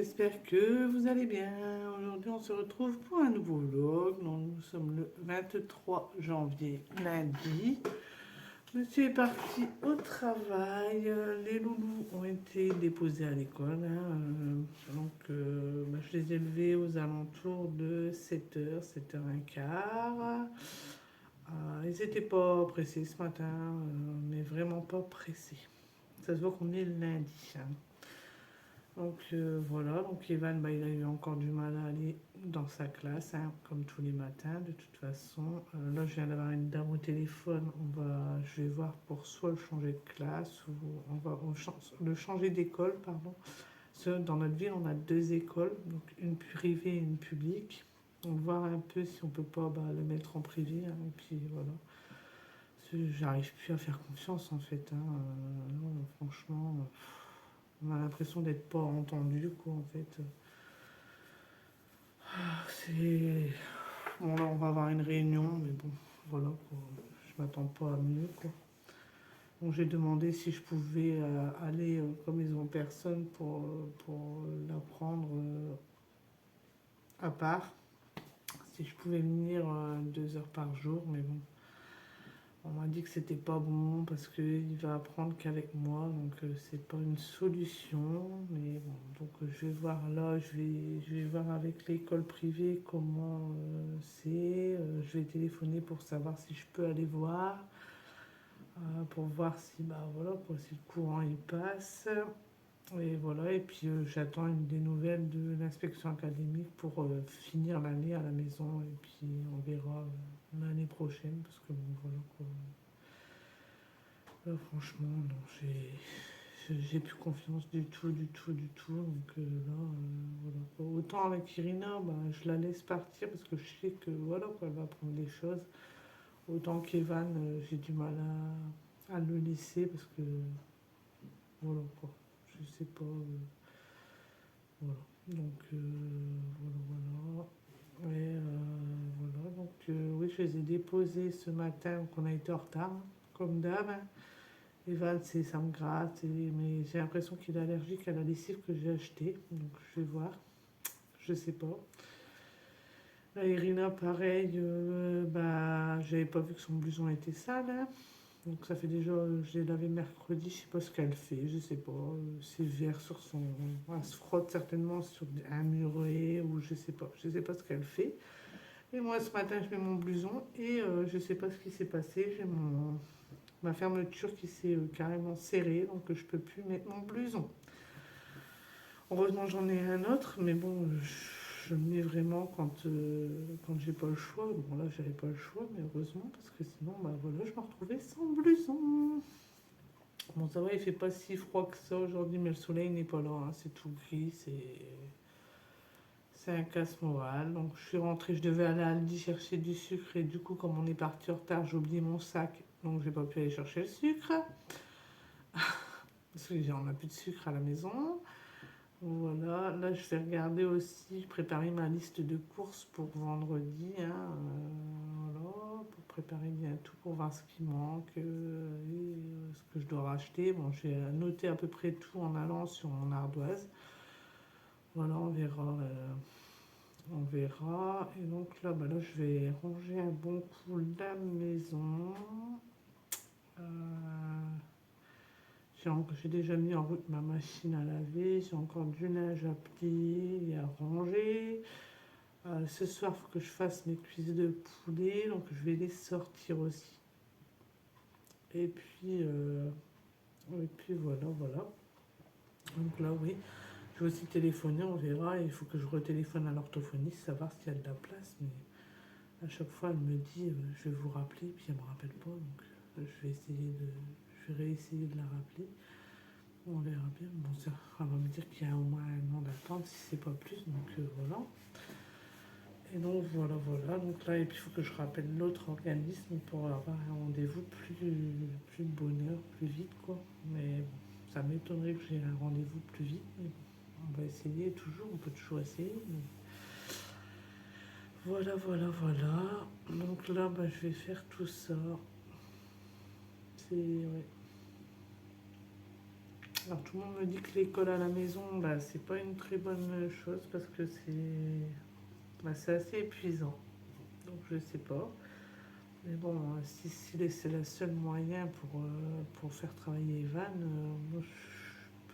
j'espère que vous allez bien. Aujourd'hui, on se retrouve pour un nouveau vlog. Donc, nous sommes le 23 janvier, lundi. Monsieur est parti au travail. Les loulous ont été déposés à l'école. Je les ai levés aux alentours de 7h, 7h15. Ils n'étaient pas pressés ce matin, mais vraiment pas pressés. Ça se voit qu'on est lundi. Voilà, donc Evan, il a eu encore du mal à aller dans sa classe, comme tous les matins, de toute façon. Là, je viens d'avoir une dame au téléphone, je vais voir pour soit le changer de classe, ou le changer d'école, pardon. Parce que dans notre ville, on a deux écoles, donc une privée et une publique. On va voir un peu si on peut pas le mettre en privé, et puis voilà. Parce que j'arrive plus à faire confiance, en fait. Franchement... On a l'impression d'être pas entendu, quoi, en fait. C'est... Bon, là, on va avoir une réunion, mais bon, voilà, quoi. Je m'attends pas à mieux, quoi. Donc, j'ai demandé si je pouvais aller, comme ils ont personne, pour l'apprendre à part. Si je pouvais venir 2 heures par jour, mais bon. On m'a dit que c'était pas bon parce qu'il va apprendre qu'avec moi, donc c'est pas une solution. Mais bon, donc je vais voir là, je vais voir avec l'école privée comment c'est. Je vais téléphoner pour savoir si je peux aller voir, pour voir si voilà quoi, si le courant il passe. Et voilà, et puis j'attends des nouvelles de l'inspection académique pour finir l'année à la maison, et puis on verra l'année prochaine parce que bon, voilà quoi. Là, franchement, non, j'ai plus confiance du tout, du tout, du tout. Donc voilà, quoi. Autant avec Irina, je la laisse partir parce que je sais que voilà, quoi, elle va apprendre des choses. Autant qu'Evan, j'ai du mal à le laisser parce que voilà, quoi. Je sais pas. Voilà. Donc voilà, voilà. Et voilà, donc oui, je les ai déposés ce matin, donc on a été en retard, comme d'hab. Evan, ça me gratte, mais j'ai l'impression qu'il est allergique à la lessive que j'ai achetée. Donc je vais voir, je sais pas. Là, Irina, pareil, j'avais pas vu que son blouson était sale. Donc ça fait déjà, je l'ai lavé mercredi, je sais pas ce qu'elle fait, je sais pas. C'est vert sur son... Elle se frotte certainement sur un muret ou je sais pas ce qu'elle fait. Et moi ce matin je mets mon blouson et je sais pas ce qui s'est passé, j'ai ma fermeture qui s'est carrément serrée, donc je peux plus mettre mon blouson. Heureusement j'en ai un autre, mais bon, je le mets vraiment quand j'ai pas le choix. Bon là j'avais pas le choix, mais heureusement, parce que sinon voilà, je me retrouvais sans blouson. Bon ça va, il fait pas si froid que ça aujourd'hui, mais le soleil n'est pas là, c'est tout gris, c'est un casse-moral. Donc je suis rentrée, je devais aller à Aldi chercher du sucre, et du coup comme on est parti en retard, j'ai oublié mon sac, donc j'ai pas pu aller chercher le sucre. Parce qu'on n'a plus de sucre à la maison. Voilà, là je vais regarder aussi, préparer ma liste de courses pour vendredi. Voilà, pour préparer bien tout, pour voir ce qui manque, et ce que je dois racheter. Bon, j'ai noté à peu près tout en allant sur mon ardoise. Voilà, on verra. On verra. Et donc là, je vais ranger un bon coup la maison. Euh, j'ai déjà mis en route ma machine à laver. J'ai encore du linge à plier et à ranger. Ce soir, il faut que je fasse mes cuisses de poulet. Donc je vais les sortir aussi. Et puis, voilà, voilà. Donc là, oui. Je vais aussi téléphoner, on verra. Il faut que je retéléphone à l'orthophoniste, savoir s'il y a de la place. Mais à chaque fois, elle me dit je vais vous rappeler, puis elle me rappelle pas. Donc je vais réessayer de la rappeler. On verra bien. Bon, ça, elle va me dire qu'il y a au moins un an d'attente, si c'est pas plus. Donc voilà. Et donc voilà, voilà. Donc là, et puis il faut que je rappelle l'autre organisme pour avoir un rendez-vous plus de bonheur, plus vite, quoi. Mais bon, ça m'étonnerait que j'ai un rendez-vous plus vite. Mais bon, on va essayer toujours, on peut toujours essayer. Mais... Voilà, voilà, voilà. Donc là, je vais faire tout ça. C'est... Ouais. Alors tout le monde me dit que l'école à la maison, bah, c'est pas une très bonne chose parce que c'est assez épuisant. Donc je sais pas. Mais bon, si c'est le seul moyen pour faire travailler Evan, moi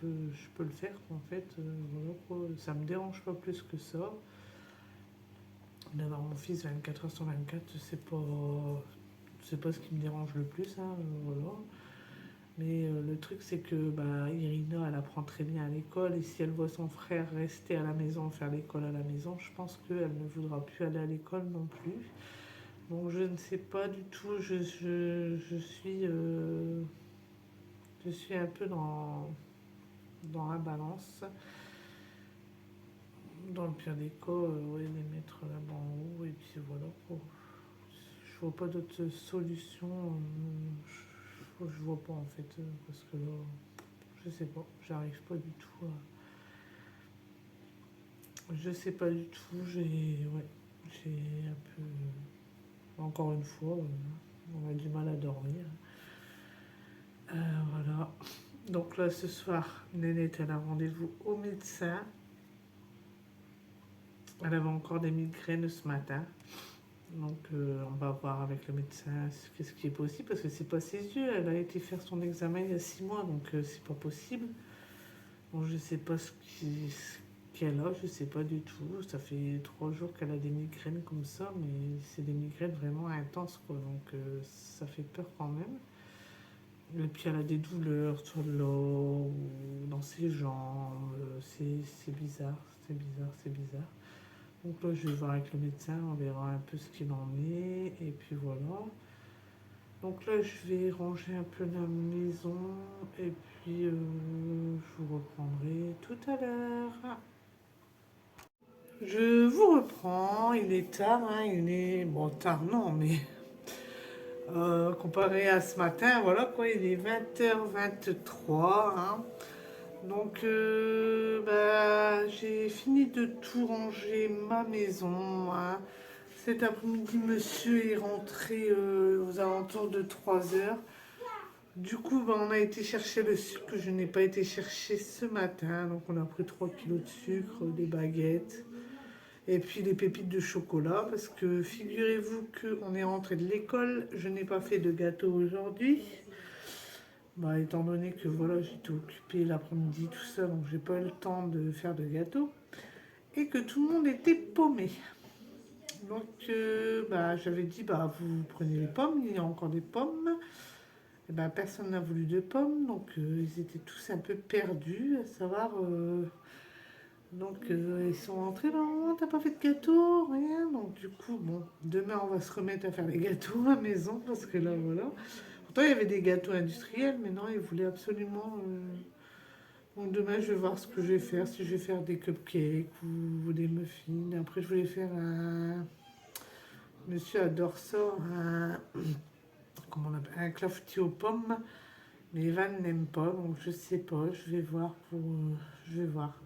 je peux le faire en fait. Voilà, quoi. Ça me dérange pas plus que ça. D'avoir mon fils 24 heures sur 24, c'est pas ce qui me dérange le plus, hein, voilà. Mais le truc, c'est que bah, Irina, elle apprend très bien à l'école. Et si elle voit son frère rester à la maison, faire l'école à la maison, je pense qu'elle ne voudra plus aller à l'école non plus. Donc je ne sais pas du tout. Je suis un peu dans la balance. Dans le pire des cas, ouais, les mettre là-bas en haut. Et puis voilà, quoi. Je vois pas d'autre solution. Je vois pas en fait. Parce que là, je sais pas. J'arrive pas du tout à. Je sais pas du tout, j'ai un peu, encore une fois, on a du mal à dormir. Voilà. Donc là, ce soir, Nénette, elle a rendez-vous au médecin. Elle avait encore des migraines ce matin. Donc on va voir avec le médecin ce qui est possible, parce que c'est pas ses yeux. Elle a été faire son examen il y a 6 mois, donc c'est pas possible. Bon, je sais pas qu'elle a, je sais pas du tout. Ça fait 3 jours qu'elle a des migraines comme ça, mais c'est des migraines vraiment intenses, quoi. Donc ça fait peur quand même. Et puis elle a des douleurs sur le dos ou dans ses jambes. C'est bizarre, c'est bizarre, c'est bizarre. Donc là, je vais voir avec le médecin, on verra un peu ce qu'il en est. Et puis voilà. Donc là, je vais ranger un peu la maison et puis je vous reprendrai tout à l'heure. Je vous reprends, il est tard, hein, il est... Bon, tard non, mais comparé à ce matin, voilà quoi, il est 20h23. Hein. Donc, bah, j'ai fini de tout ranger ma maison. Hein. Cet après-midi, monsieur est rentré aux alentours de 3 heures. Du coup, bah, on a été chercher le sucre que je n'ai pas été chercher ce matin. Donc, on a pris 3 kilos de sucre, des baguettes et puis des pépites de chocolat. Parce que figurez-vous qu'on est rentré de l'école. Je n'ai pas fait de gâteau aujourd'hui. Bah, étant donné que voilà, j'étais occupée l'après-midi, tout ça, donc j'ai pas eu le temps de faire de gâteau. Et que tout le monde était paumé. Donc, bah, j'avais dit, bah, vous prenez les pommes, il y a encore des pommes. Et ben, personne n'a voulu de pommes, donc ils étaient tous un peu perdus à savoir. Donc ils sont rentrés, non, t'as pas fait de gâteau, rien. Donc du coup, bon, demain on va se remettre à faire des gâteaux à la maison, parce que là, voilà. Pourtant, il y avait des gâteaux industriels, mais non, ils voulaient absolument. Donc demain, je vais voir ce que je vais faire, si je vais faire des cupcakes ou des muffins. Après, je voulais faire un. Monsieur adore ça, comment on appelle, un clafoutis aux pommes. Mais Evan n'aime pas, donc je sais pas, je vais voir pour. Je vais voir.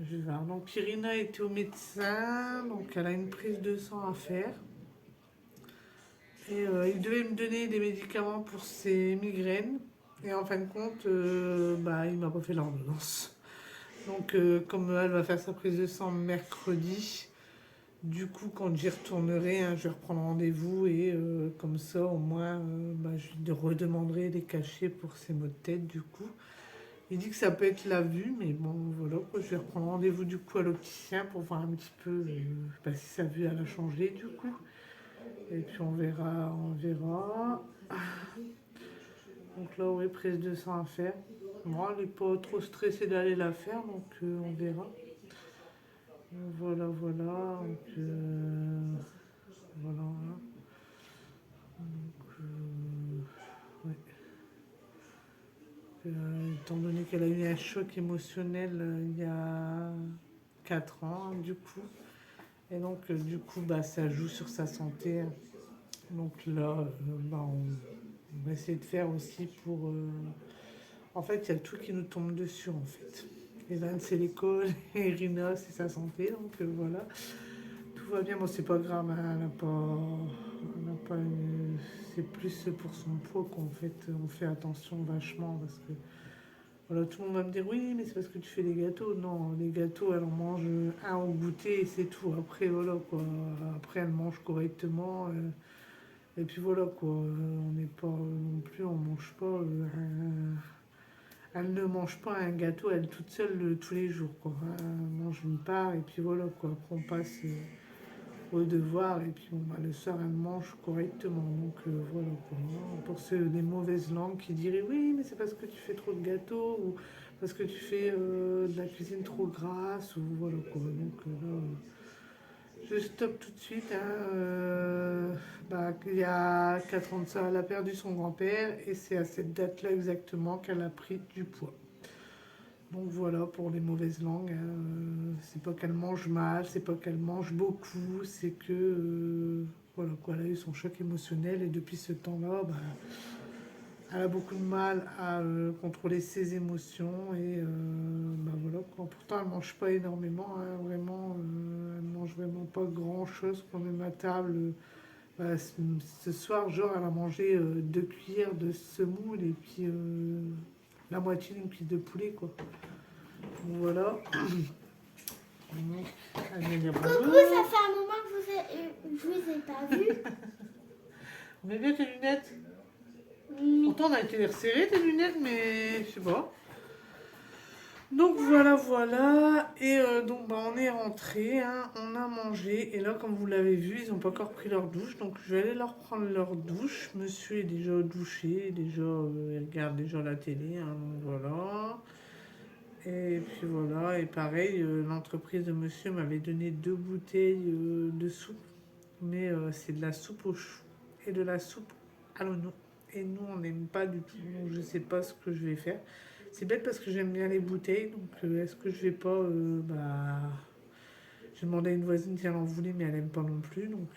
Je vais voir. Donc Irina était au médecin, donc elle a une prise de sang à faire. Et il devait me donner des médicaments pour ses migraines. Et en fin de compte, bah, il m'a pas fait l'ordonnance. Donc comme elle va faire sa prise de sang mercredi, du coup quand j'y retournerai, hein, je vais reprendre rendez-vous et comme ça au moins bah, je lui redemanderai des cachets pour ses maux de tête du coup. Il dit que ça peut être la vue, mais bon, voilà, quoi. Je vais reprendre rendez-vous du coup à l'opticien pour voir un petit peu bah, si sa vue elle a changé du coup. Et puis on verra, on verra. Donc là, oui, prise de sang à faire. Moi, elle n'est pas trop stressée d'aller la faire, donc on verra. Voilà, voilà. Donc, voilà. Donc, ouais. Étant donné qu'elle a eu un choc émotionnel il y a 4 ans, hein, du coup. Et donc, du coup, bah, ça joue sur sa santé. Donc là, bah, on va essayer de faire aussi pour... En fait, il y a tout qui nous tombe dessus, en fait. Evan, c'est l'école, et Irina, c'est sa santé. Donc voilà, tout va bien. Bon, c'est pas grave, hein, c'est plus pour son poids qu'en fait, on fait attention vachement parce que Voilà, tout le monde va me dire oui, mais c'est parce que tu fais des gâteaux. Non, les gâteaux, elle en mange un au goûter et c'est tout. Après, voilà quoi. Après, elle mange correctement. Et puis voilà quoi. On n'est pas non plus, on mange pas. Elle ne mange pas un gâteau, elle toute seule tous les jours quoi. Elle mange une part et puis voilà quoi. Après, on passe au devoir et puis bon, bah, le soir, elle mange correctement. Donc voilà quoi. Pour ceux des mauvaises langues qui diraient oui, mais c'est parce que tu fais trop de gâteaux ou parce que tu fais de la cuisine trop grasse ou voilà quoi. Donc là, je stoppe tout de suite. Hein, bah, il y a 4 ans de ça, elle a perdu son grand-père et c'est à cette date-là exactement qu'elle a pris du poids. Donc voilà pour les mauvaises langues. Hein, c'est pas qu'elle mange mal, c'est pas qu'elle mange beaucoup, c'est que voilà quoi, elle a eu son choc émotionnel et depuis ce temps-là, bah, elle a beaucoup de mal à contrôler ses émotions et bah voilà quoi. Pourtant elle mange pas énormément, hein, vraiment, elle mange vraiment pas grand-chose quand même à table. Bah, ce soir, genre, elle a mangé 2 cuillères de semoule et puis la moitié d'une cuisse de poulet quoi. Donc voilà. Donc, elle vient dire Coucou, bonjour. ça fait un moment que je vous ai pas vu. On met bien tes lunettes. Mais Pourtant on a été les resserrer tes lunettes, mais je sais pas. Donc voilà, voilà. Et donc bah, on est rentré, hein, on a mangé. Et là, comme vous l'avez vu, ils n'ont pas encore pris leur douche. Donc je vais aller leur prendre leur douche. Monsieur est déjà douché, déjà, il regarde déjà la télé. Hein, donc voilà. Et puis voilà. Et pareil, l'entreprise de monsieur m'avait donné 2 bouteilles de soupe. Mais c'est de la soupe au chou et de la soupe à l'oignon. Et nous, on n'aime pas du tout. Donc je ne sais pas ce que je vais faire. C'est bête parce que j'aime bien les bouteilles, donc est-ce que je vais pas. J'ai demandé à une voisine si elle en voulait, mais elle n'aime pas non plus. Donc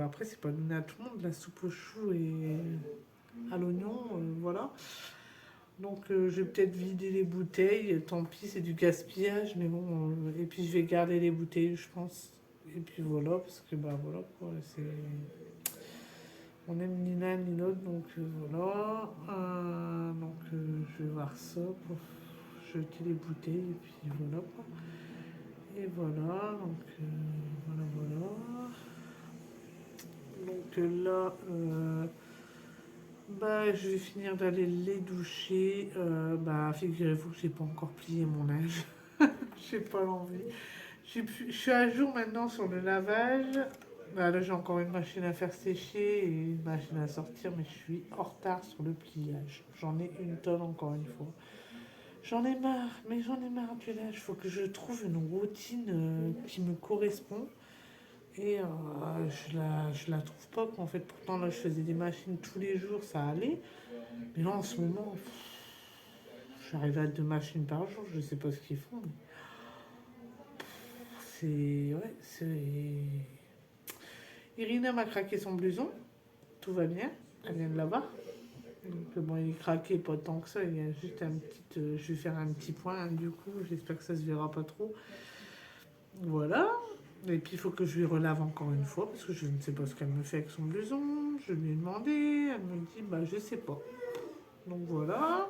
après, c'est pas donné à tout le monde, la soupe au chou et à l'oignon, voilà. Donc je vais peut-être vider les bouteilles, tant pis, c'est du gaspillage, mais bon. Et puis je vais garder les bouteilles, je pense. Et puis voilà, parce que bah voilà quoi, c'est. On aime ni l'un ni l'autre, donc voilà. Donc je vais voir ça pour jeter les bouteilles et puis voilà quoi. Et voilà, donc voilà, voilà. Donc là, bah, je vais finir d'aller les doucher. Bah, figurez-vous que j'ai pas encore plié mon linge. J'ai pas l'envie. Je suis à jour maintenant sur le lavage. Bah, là, j'ai encore une machine à faire sécher et une machine à sortir, mais je suis en retard sur le pliage. J'en ai une tonne encore une fois. J'en ai marre, mais j'en ai marre du linge. Il faut que je trouve une routine qui me correspond. Et je la trouve pas, quoi. En fait, pourtant, là, je faisais des machines tous les jours, ça allait. Mais là, en ce moment, j'arrive à 2 machines par jour. Je sais pas ce qu'ils font. Mais c'est. Ouais, c'est. Irina m'a craqué son blouson. Tout va bien. Elle vient de l'avoir. Donc, bon, il est craqué pas tant que ça. Il y a juste un petit. Je vais faire un petit point, hein, du coup. J'espère que ça se verra pas trop. Voilà. Et puis il faut que je lui relave encore une fois parce que je ne sais pas ce qu'elle me fait avec son blouson. Je lui ai demandé, elle me dit bah je sais pas. Donc voilà.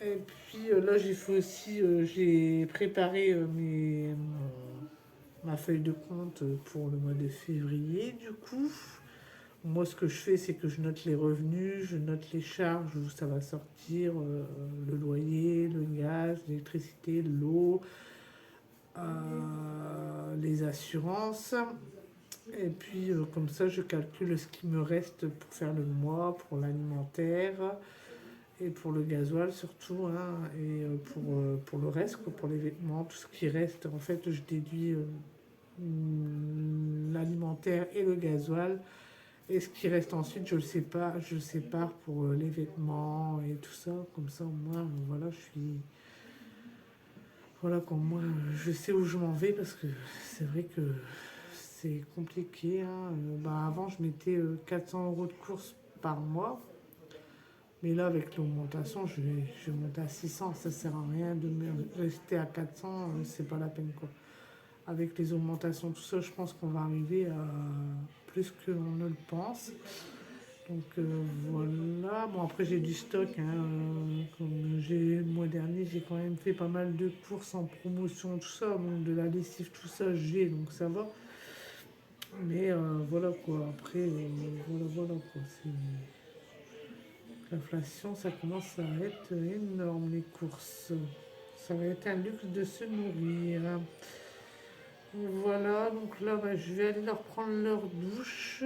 Et puis là j'ai fait aussi, j'ai préparé ma feuille de compte pour le mois de février du coup. Moi ce que je fais c'est que je note les revenus, je note les charges où ça va sortir, le loyer, le gaz, l'électricité, l'eau, les assurances. Et puis comme ça, je calcule ce qui me reste pour faire le mois, pour l'alimentaire et pour le gasoil surtout. Hein, et pour le reste, quoi, pour les vêtements, tout ce qui reste, en fait, je déduis l'alimentaire et le gasoil. Et ce qui reste ensuite, je le sépare pour les vêtements et tout ça. Comme ça, au moins, voilà, je suis. Voilà, comme moi, je sais où je m'en vais parce que c'est vrai que c'est compliqué. Hein. Bah, avant, je mettais 400 euros de course par mois. Mais là, avec l'augmentation, je vais monter à 600. Ça sert à rien de rester à 400. C'est pas la peine, quoi. Avec les augmentations, tout ça, je pense qu'on va arriver à plus que l'on ne le pense. Donc voilà, bon après j'ai du stock, hein, comme le mois dernier j'ai quand même fait pas mal de courses en promotion, tout ça, donc de la lessive, tout ça j'ai, donc ça va. Mais voilà quoi, après, voilà quoi, l'inflation ça commence à être énorme les courses. Ça va être un luxe de se nourrir. Voilà, donc là bah, je vais aller leur prendre leur douche,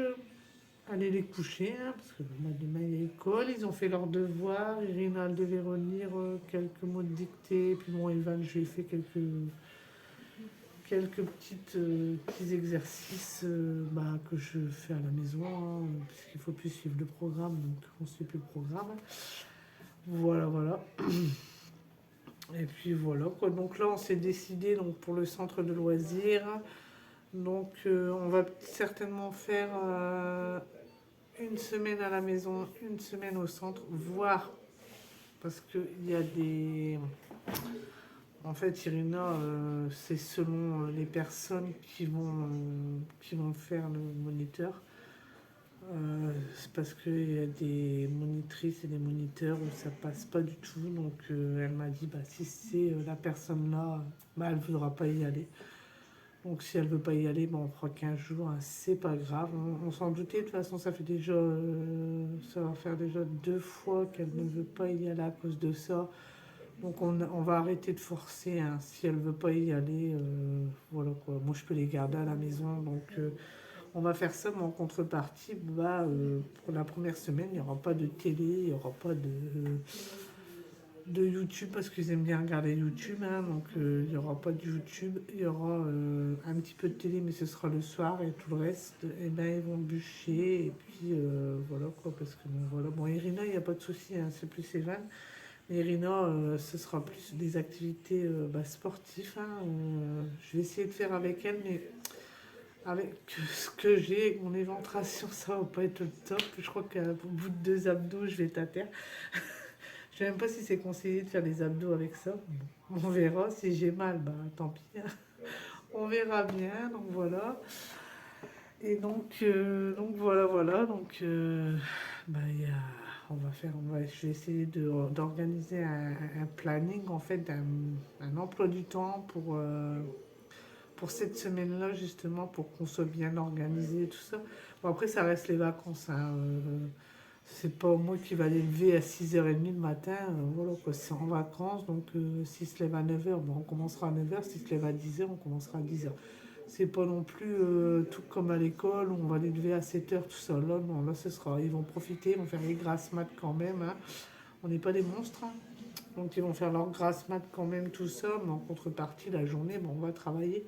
aller les coucher, hein, parce que bah, demain il y a école, ils ont fait leurs devoirs, Irina elle devait relire quelques mots de dictée, puis bon Evan je lui ai fait quelques petits exercices bah, que je fais à la maison, hein, puisqu'il ne faut plus suivre le programme, donc on ne suit plus le programme. Voilà. Et puis voilà quoi. Donc là on s'est décidé donc, pour le centre de loisirs. Donc on va certainement faire une semaine à la maison, une semaine au centre, voire parce qu'il y a des... En fait, Irina, c'est selon les personnes qui vont faire le moniteur. C'est parce qu'il y a des monitrices et des moniteurs où ça passe pas du tout. Donc elle m'a dit, bah, si c'est la personne là, bah, elle ne voudra pas y aller. Donc si elle ne veut pas y aller, bah, on fera 15 jours, hein, c'est pas grave. On s'en doutait, de toute façon ça fait déjà, ça va faire déjà 2 fois qu'elle ne veut pas y aller à cause de ça. Donc on va arrêter de forcer, hein. Si elle ne veut pas y aller, voilà quoi. Moi je peux les garder à la maison, donc on va faire ça, mais en contrepartie, bah, pour la première semaine, il n'y aura pas de télé, il n'y aura pas de YouTube, parce qu'ils aiment bien regarder YouTube, hein, donc il n'y aura pas de YouTube, il y aura un petit peu de télé, mais ce sera le soir, et tout le reste, eh ben, ils vont bûcher, et puis voilà quoi, parce que bon, voilà. Bon, Irina, il n'y a pas de souci, hein, c'est plus Evan. Mais Irina, ce sera plus des activités bah, sportives, hein, je vais essayer de faire avec elle, mais avec ce que j'ai, avec mon éventration, ça va pas être le top. Je crois qu'au bout de 2 abdos, je vais être à terre. Je sais même pas si c'est conseillé de faire des abdos avec ça. Bon, on verra. Si j'ai mal, bah tant pis, hein. On verra bien. Donc voilà. Et donc voilà. Donc bah, je vais essayer d'organiser un planning en fait, un emploi du temps pour cette semaine-là, justement, pour qu'on soit bien organisé et tout ça. Bon, après, ça reste les vacances, hein. C'est pas moi qui va les lever à 6h30 le matin. Voilà, quoi. C'est en vacances, donc s'il se lève à 9h, bon, on commencera à 9h. S'il se lève à 10h, on commencera à 10h. C'est pas non plus tout comme à l'école où on va les lever à 7h, tout ça. Là, non, là, ils vont profiter, ils vont faire les grasses mat quand même, hein. On n'est pas des monstres, hein. Donc, ils vont faire leur grasse mat quand même, tout ça. Mais en contrepartie, la journée, bon, on va travailler.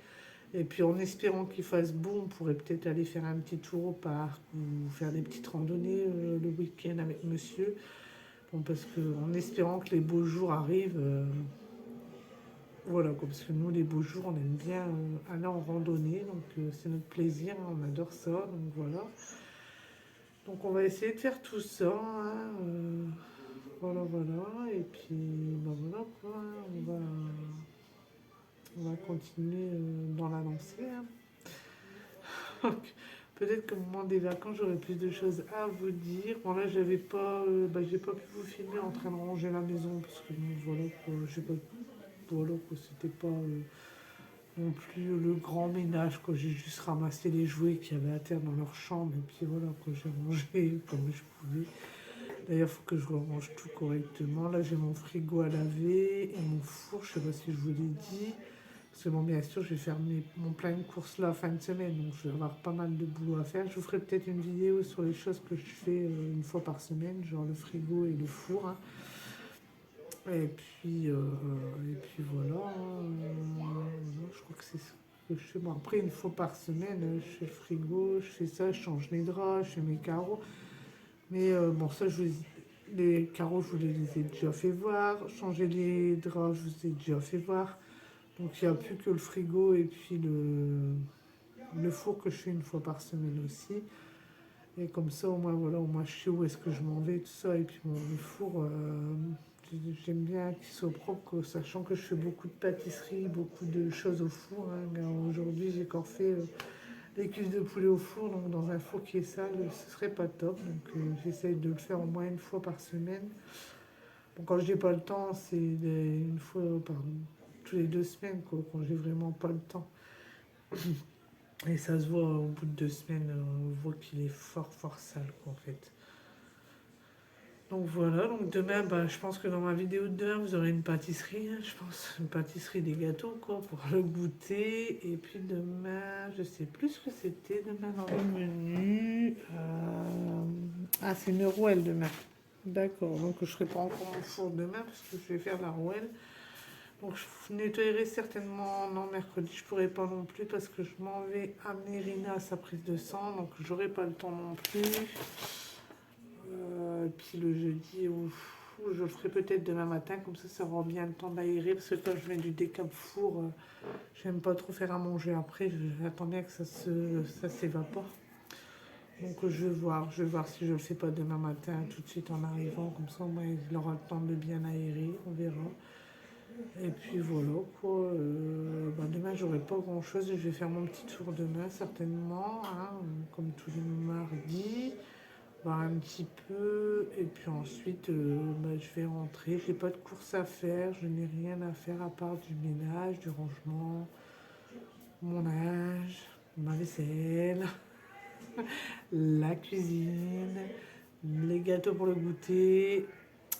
Et puis en espérant qu'il fasse beau, on pourrait peut-être aller faire un petit tour au parc ou faire des petites randonnées le week-end avec monsieur. Bon, parce que en espérant que les beaux jours arrivent, voilà quoi, parce que nous les beaux jours on aime bien aller en randonnée, donc c'est notre plaisir, hein, on adore ça, donc voilà. Donc on va essayer de faire tout ça, hein, voilà, et puis ben voilà quoi, hein, on va continuer dans la lancée, hein. Donc, peut-être qu'au moment des vacances, j'aurai plus de choses à vous dire. Bon, là, j'ai pas pu vous filmer en train de ranger la maison parce que bon, voilà, quoi, j'ai pas, voilà, quoi, c'était pas non plus le grand ménage, quoi. J'ai juste ramassé les jouets qu'il y avait à terre dans leur chambre et puis voilà, quoi, j'ai rangé comme je pouvais. D'ailleurs, il faut que je range tout correctement. Là, j'ai mon frigo à laver et mon four, je sais pas si je vous l'ai dit. Parce que bon, bien sûr, je vais faire mon plein de courses là fin de semaine, donc je vais avoir pas mal de boulot à faire. Je vous ferai peut-être une vidéo sur les choses que je fais une fois par semaine, genre le frigo et le four, hein. Et puis voilà, je crois que c'est ce que je fais. Bon, après, une fois par semaine, je fais le frigo, je fais ça, je change les draps, je fais mes carreaux. Mais bon, ça, les carreaux, je vous les ai déjà fait voir. Changer les draps, je vous ai déjà fait voir. Donc il n'y a plus que le frigo et puis le four que je fais une fois par semaine aussi. Et comme ça, au moins, voilà, au moins je sais où est-ce que je m'en vais, tout ça. Et puis bon, le four, j'aime bien qu'il soit propre, quoi, sachant que je fais beaucoup de pâtisserie, beaucoup de choses au four, hein. Aujourd'hui, j'ai encore fait les cuisses de poulet au four, donc dans un four qui est sale, ce serait pas top. Donc j'essaye de le faire au moins une fois par semaine. Bon, quand j'ai pas le temps, c'est une fois par tous les 2 semaines, quoi, quand j'ai vraiment pas le temps. Et ça se voit au bout de 2 semaines, on voit qu'il est fort sale, quoi, en fait. Donc voilà, donc demain, bah, je pense que dans ma vidéo de demain, vous aurez une pâtisserie, hein, je pense, une pâtisserie des gâteaux, quoi, pour le goûter. Et puis demain, je sais plus ce que c'était demain dans le menu. Ah, c'est une rouelle demain. D'accord, donc je ne serai pas encore au four demain parce que je vais faire la rouelle. Donc je nettoyerai certainement, non, mercredi, je pourrai pas non plus parce que je m'en vais amener Rina à sa prise de sang, donc j'aurai pas le temps non plus. Et puis le jeudi, je le ferai peut-être demain matin, comme ça aura bien le temps d'aérer, parce que quand je mets du décap four, j'aime pas trop faire à manger après, j'attends bien que ça s'évapore. Donc je vais voir si je le fais pas demain matin, tout de suite en arrivant, comme ça au moins il aura le temps de bien aérer, on verra. Et puis voilà quoi, bah demain j'aurai pas grand chose, je vais faire mon petit tour demain certainement, hein, comme tous les mardis. Voir un petit peu et puis ensuite bah, je vais rentrer. J'ai pas de course à faire, je n'ai rien à faire à part du ménage, du rangement, mon linge, ma vaisselle, la cuisine, les gâteaux pour le goûter.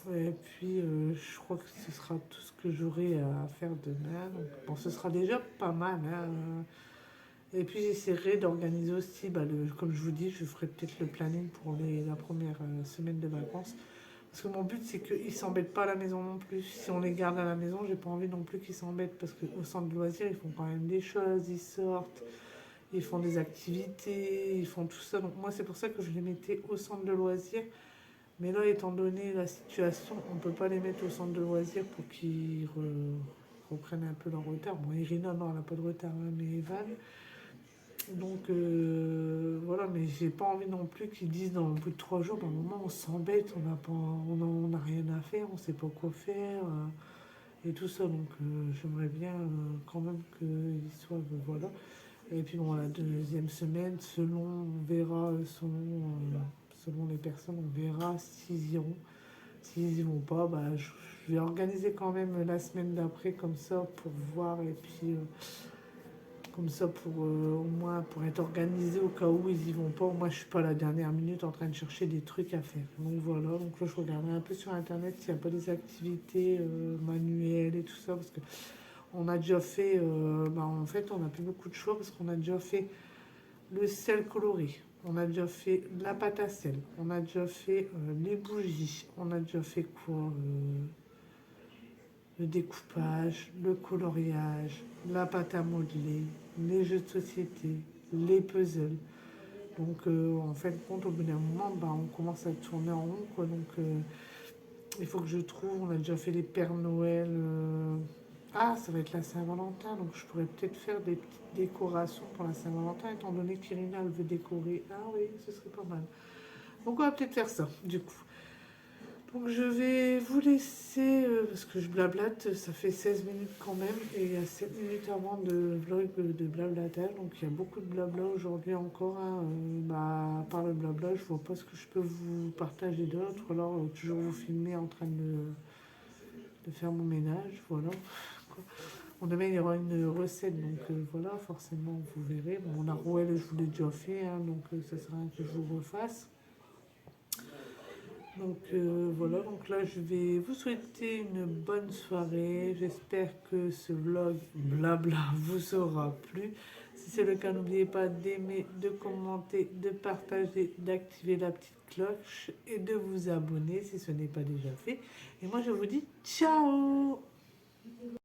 Et puis je crois que ce sera tout ce que j'aurai à faire demain. Donc, bon, ce sera déjà pas mal, hein. Et puis j'essaierai d'organiser aussi, bah, comme je vous dis, je ferai peut-être le planning pour la première semaine de vacances. Parce que mon but, c'est qu'ils ne s'embêtent pas à la maison non plus. Si on les garde à la maison, j'ai pas envie non plus qu'ils s'embêtent. Parce qu'au centre de loisirs, ils font quand même des choses, ils sortent, ils font des activités, ils font tout ça. Donc moi, c'est pour ça que je les mettais au centre de loisirs. Mais là, étant donné la situation, on ne peut pas les mettre au centre de loisirs pour qu'ils reprennent un peu leur retard. Bon, Irina, non, elle n'a pas de retard, hein, mais Evan. Donc voilà, mais j'ai pas envie non plus qu'ils disent dans le bout de 3 jours, bah, à un moment on s'embête, on n'a rien à faire, on sait pas quoi faire et tout ça. Donc j'aimerais bien quand même qu'ils soient, voilà. Et puis bon, la deuxième semaine, on verra selon les personnes, on verra s'ils iront. S'ils y vont pas, bah, je vais organiser quand même la semaine d'après comme ça pour voir et puis comme ça pour au moins pour être organisé au cas où ils y vont pas. Moi je suis pas à la dernière minute en train de chercher des trucs à faire. Donc voilà, donc là je regarderai un peu sur internet s'il n'y a pas des activités manuelles et tout ça parce que on a déjà fait, bah, en fait on n'a plus beaucoup de choix parce qu'on a déjà fait le sel coloré, on a déjà fait la pâte à sel, on a déjà fait les bougies, on a déjà fait quoi, le découpage, le coloriage, la pâte à modeler, les jeux de société, les puzzles. Donc en fin de compte, au bout d'un moment, bah, on commence à tourner en rond, quoi. Donc il faut que je trouve, on a déjà fait les Pères Noël. Ah, ça va être la Saint-Valentin, donc je pourrais peut-être faire des petites décorations pour la Saint-Valentin, étant donné qu'Irina, elle veut décorer. Ah oui, ce serait pas mal. Donc on va peut-être faire ça, du coup. Donc je vais vous laisser, parce que je blablate, ça fait 16 minutes quand même, et il y a 7 minutes avant de vlog de blablatage, donc il y a beaucoup de blabla aujourd'hui encore, hein. Bah, à part le blabla, je vois pas ce que je peux vous partager d'autre, alors toujours vous filmer en train de faire mon ménage, voilà. Bon, demain il y aura une recette, donc voilà, forcément vous verrez. Bon, la rouelle je vous l'ai déjà fait, hein, donc ça sera que je vous refasse. Donc voilà, donc là je vais vous souhaiter une bonne soirée. J'espère que ce vlog blabla vous aura plu. Si c'est le cas, n'oubliez pas d'aimer, de commenter, de partager, d'activer la petite cloche et de vous abonner si ce n'est pas déjà fait. Et moi je vous dis ciao!